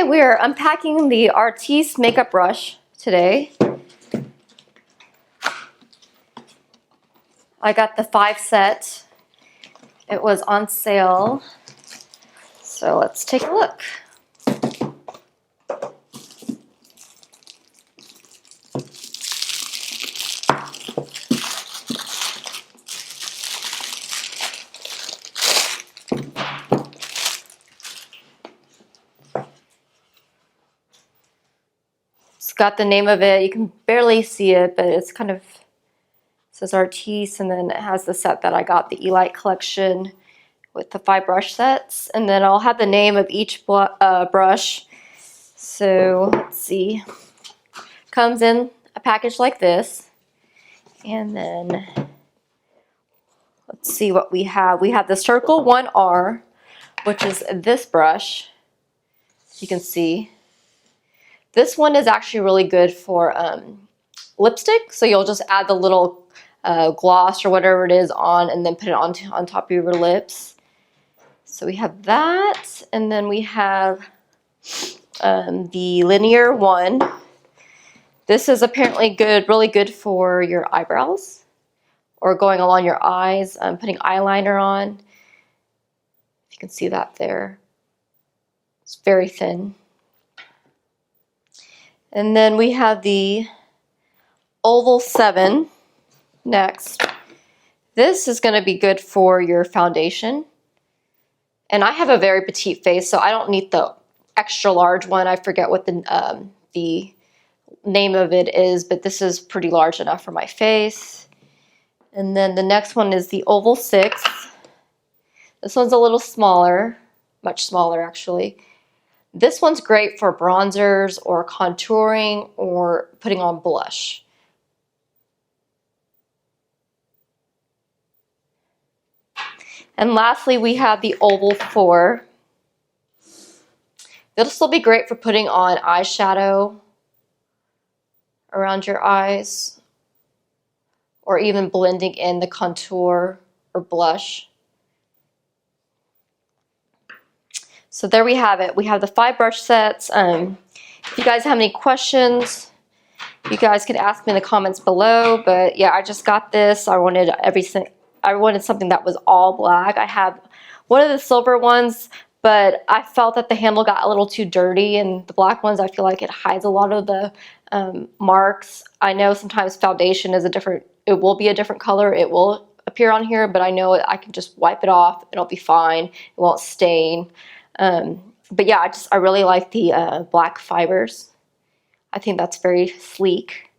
Okay, we are unpacking the Artis makeup brush today. I got the 5 set. It was on sale. So let's take a look. It's got the name of it. You can barely see it, but it's kind of, it says Artis, and then it has the set that I got, the Elite collection with the 5 brush sets. And then I'll have the name of each brush. So let's see. Comes in a package like this. And then let's see what we have. We have the Circle 1R, which is this brush. You can see. This one is actually really good for lipstick. So you'll just add the little gloss or whatever it is on and then put it on top of your lips. So we have that. And then we have the linear one. This is apparently good, really good for your eyebrows or going along your eyes, putting eyeliner on. If you can see that there. It's very thin. And then we have the Oval 7 next. This is going to be good for your foundation. And I have a very petite face, so I don't need the extra large one. I forget what the name of it is, but this is pretty large enough for my face. And then the next one is the Oval 6. This one's a little smaller, much smaller actually. This one's great for bronzers or contouring or putting on blush. And lastly, we have the Oval 4. This will be great for putting on eyeshadow around your eyes or even blending in the contour or blush. So there we have it. We have the 5 brush sets. If you guys have any questions, you guys can ask me in the comments below. But yeah, I just got this. I wanted everything. I wanted something that was all black. I have one of the silver ones, but I felt that the handle got a little too dirty, and the black ones, I feel like it hides a lot of the marks. I know sometimes foundation is it will be a different color. It will appear on here, but I know I can just wipe it off. It'll be fine. It won't stain. But yeah, I really like the black fibers. I think that's very sleek.